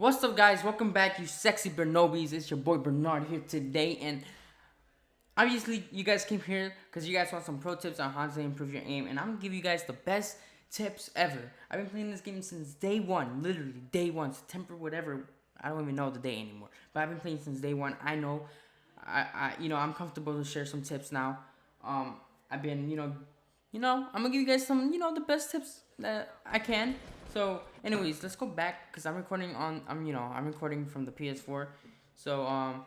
What's up, guys? Welcome back, you sexy Bernobis. It's your boy Bernard here today, and obviously you guys came here because you guys want some pro tips on how to improve your aim, and I'm gonna give you guys the best tips ever. I've been playing this game since day one, literally day one, September, whatever. I don't even know the day anymore, but I've been playing since day one. I know, I'm comfortable to share some tips now. I've been, I'm gonna give you guys some, the best tips that I can. So, anyways, let's go back because I'm recording I'm recording from the PS4. So,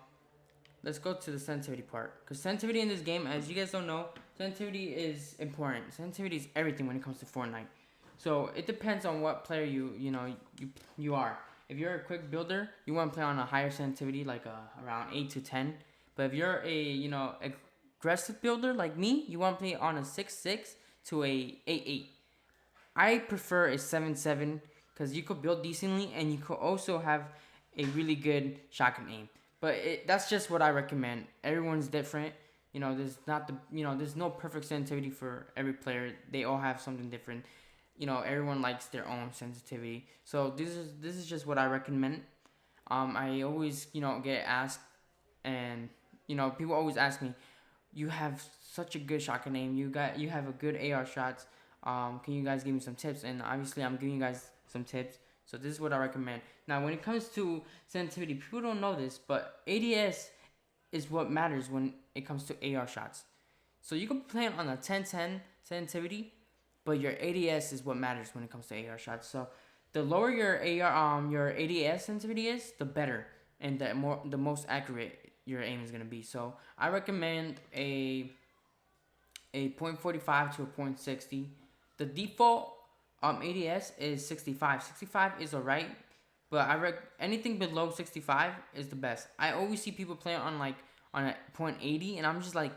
let's go to the sensitivity part. Because sensitivity in this game, as you guys don't know, sensitivity is important. Sensitivity is everything when it comes to Fortnite. So it depends on what player you are. If you're a quick builder, you want to play on a higher sensitivity, like around 8 to 10. But if you're a aggressive builder like me, you want to play on a 6-6 to a 8-8. I prefer a 7-7 because you could build decently and you could also have a really good shotgun aim. But that's just what I recommend. Everyone's different. There's no perfect sensitivity for every player. They all have something different. Everyone likes their own sensitivity. So this is just what I recommend. I always get asked, and people always ask me, you have such a good shotgun aim. You have a good AR shots. Can you guys give me some tips? And obviously I'm giving you guys some tips. So this is what I recommend. Now, when it comes to sensitivity, people don't know this, but ADS is what matters when it comes to AR shots. So you can play on a 10-10 sensitivity, but your ADS is what matters when it comes to AR shots. So the lower your your ADS sensitivity is, the better, and the most accurate your aim is gonna be. So I recommend a .45 to a .60. The default ADS is 65. 65 is alright, but anything below 65 is the best. I always see people playing on a .80, and I'm just like,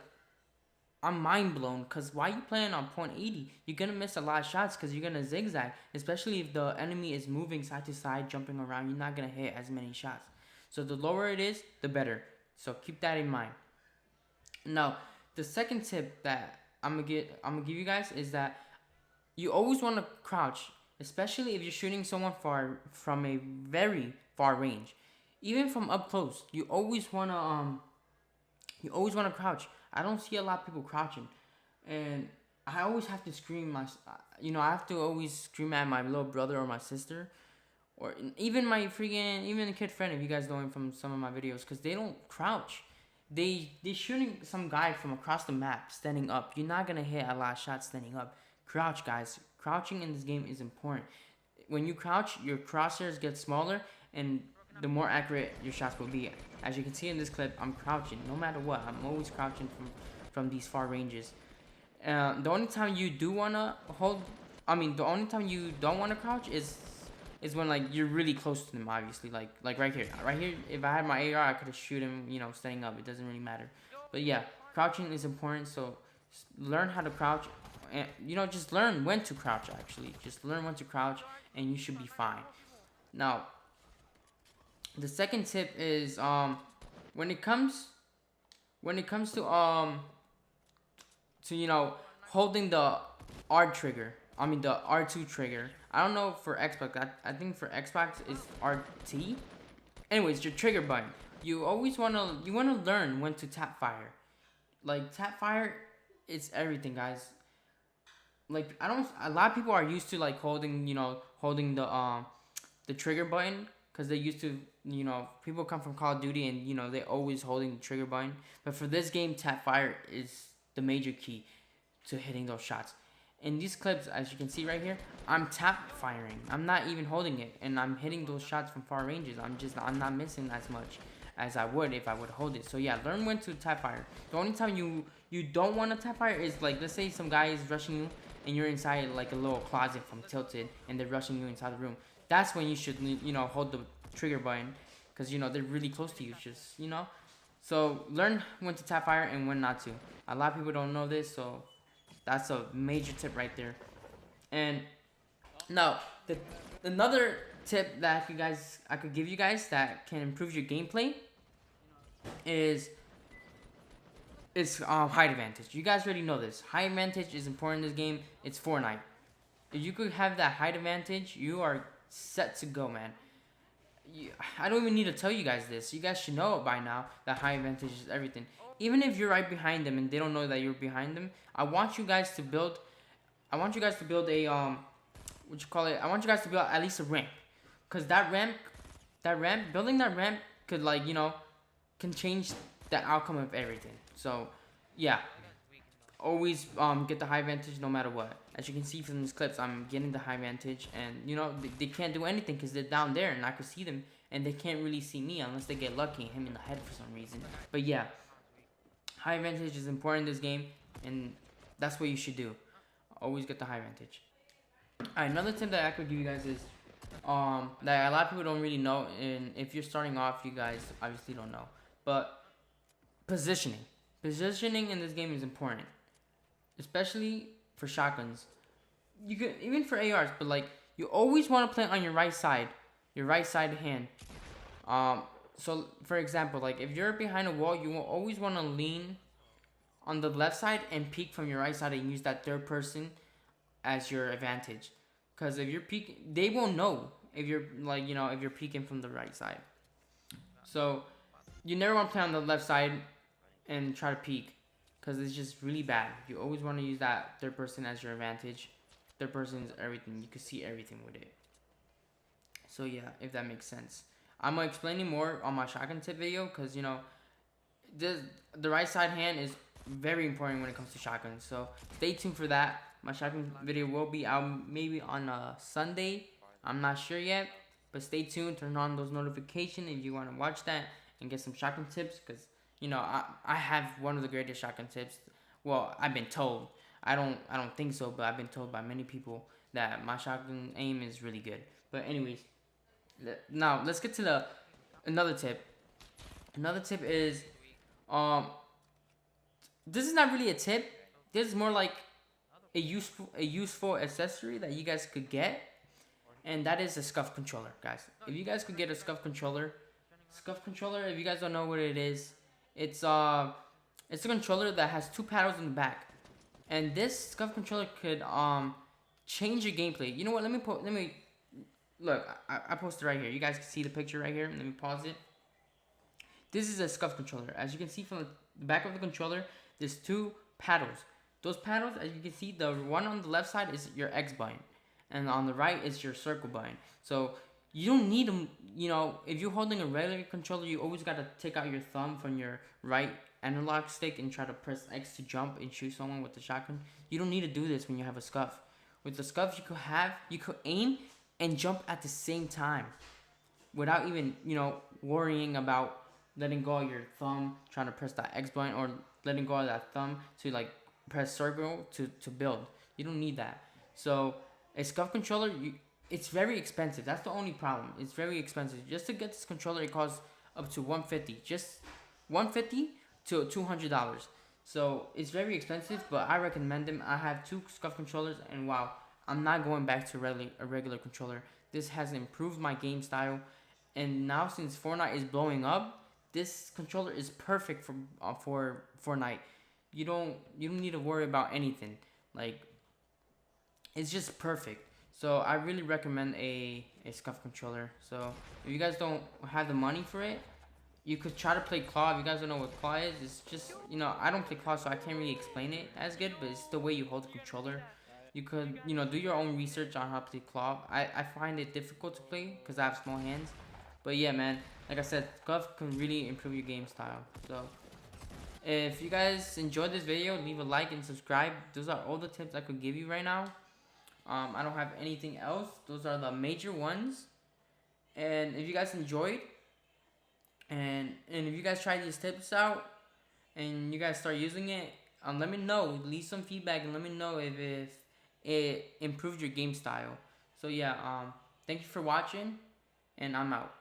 I'm mind blown. Cause why you playing on .80? You're gonna miss a lot of shots because you're gonna zigzag, especially if the enemy is moving side to side, jumping around. You're not gonna hit as many shots. So the lower it is, the better. So keep that in mind. Now, the second tip that I'm gonna give you guys is that you always want to crouch, especially if you're shooting someone from a very far range. Even from up close, you always wanna crouch. I don't see a lot of people crouching, and I always have to I have to always scream at my little brother or my sister, or even my even a kid friend, if you guys know him from some of my videos, because they don't crouch. They shooting some guy from across the map standing up. You're not gonna hit a lot of shots standing up. Crouch, guys. Crouching in this game is important. When you crouch, your crosshairs get smaller, and the more accurate your shots will be. As you can see in this clip, I'm crouching. No matter what, I'm always crouching from these far ranges. The only time you do wanna the only time you don't wanna crouch is when you're really close to them. Obviously, like right here. Right here, if I had my AR, I could have shoot him. Standing up. It doesn't really matter. But yeah, crouching is important. So learn how to crouch. And just learn when to crouch. Actually, just learn when to crouch, and you should be fine. Now, the second tip is when it comes to holding the R trigger. The R2 trigger. I don't know for Xbox. I think for Xbox is RT. Anyways, your trigger button. You always wanna learn when to tap fire. Tap fire, it's everything, guys. A lot of people are used to holding the trigger button, because they used to, people come from Call of Duty, and they always holding the trigger button. But for this game, tap fire is the major key to hitting those shots. In these clips, as you can see right here, I'm tap firing. I'm not even holding it, and I'm hitting those shots from far ranges. I'm not missing as much as I would if I would hold it. So yeah, learn when to tap fire. The only time you don't want to tap fire is let's say some guy is rushing you, and you're inside a little closet from Tilted, and they're rushing you inside the room. That's when you should hold the trigger button, because they're really close to you. So learn when to tap fire and when not to. A lot of people don't know this, so that's a major tip right there. And now another tip that I could give you guys that can improve your gameplay is height advantage. You guys already know this. Height advantage is important in this game. It's Fortnite. If you could have that height advantage, you are set to go, man. I don't even need to tell you guys this. You guys should know it by now that high advantage is everything. Even if you're right behind them and they don't know that you're behind them, I want you guys to build. I want you guys to build a what you call it? I want you guys to build at least a ramp, cause building that ramp could like can change the outcome of everything. So, yeah, always get the high vantage no matter what. As you can see from these clips, I'm getting the high vantage, and they can't do anything because they're down there and I can see them, and they can't really see me unless they get lucky and hit me in the head for some reason. But yeah, high vantage is important in this game, and that's what you should do. Always get the high vantage. Alright, another tip that I could give you guys is that a lot of people don't really know, and if you're starting off, you guys obviously don't know. But positioning. Positioning in this game is important, especially for shotguns. You could even for ARs, but like you always want to play on your right side hand. So for example, like if you're behind a wall, you will always want to lean on the left side and peek from your right side and use that third person as your advantage. Because if you're peeking, they won't know if you're if you're peeking from the right side. So you never want to play on the left side and try to peek, because it's just really bad. You always want to use that third person as your advantage. Third person is everything. You can see everything with it. So yeah, if that makes sense. I'm gonna explain more on my shotgun tip video, because the right side hand is very important when it comes to shotguns. So stay tuned for that. My shotgun video will be out maybe on a Sunday. I'm not sure yet, but stay tuned. Turn on those notifications if you want to watch that and get some shotgun tips, because I have one of the greatest shotgun tips. Well, I've been told. I don't think so, but I've been told by many people that my shotgun aim is really good. But anyways, now let's get to another tip. Another tip is this is not really a tip. This is more like a useful accessory that you guys could get, and that is a scuff controller, guys. If you guys could get a scuff controller, if you guys don't know what it is, it's a controller that has two paddles in the back, and this scuff controller could change your gameplay. You know what? Let me look. I posted right here. You guys can see the picture right here. Let me pause it. This is a scuff controller. As you can see from the back of the controller, there's two paddles. Those paddles, as you can see, the one on the left side is your X button, and on the right is your circle button. So you don't need them. If you're holding a regular controller, you always gotta take out your thumb from your right analog stick and try to press X to jump and shoot someone with the shotgun. You don't need to do this when you have a scuff. With the scuff, you could aim and jump at the same time, without even worrying about letting go of your thumb trying to press that X button, or letting go of that thumb to like press circle to build. You don't need that. So a scuff controller, it's very expensive. That's the only problem. It's very expensive. Just to get this controller, it costs up to $150. Just $150 to $200. So it's very expensive, but I recommend them. I have two scuff controllers, and wow, I'm not going back to a regular controller. This has improved my game style, and now since Fortnite is blowing up, this controller is perfect for Fortnite. You don't need to worry about anything. Like, it's just perfect. So I really recommend a scuff controller. So if you guys don't have the money for it, you could try to play claw. If you guys don't know what claw is, it's just I don't play claw, so I can't really explain it as good. But it's the way you hold the controller. You could do your own research on how to play claw. I find it difficult to play because I have small hands. But yeah, man, like I said, scuff can really improve your game style. So if you guys enjoyed this video, leave a like and subscribe. Those are all the tips I could give you right now. I don't have anything else. Those are the major ones. And if you guys enjoyed, and if you guys try these tips out, and you guys start using it, let me know. Leave some feedback and let me know if it improved your game style. So yeah, thank you for watching, and I'm out.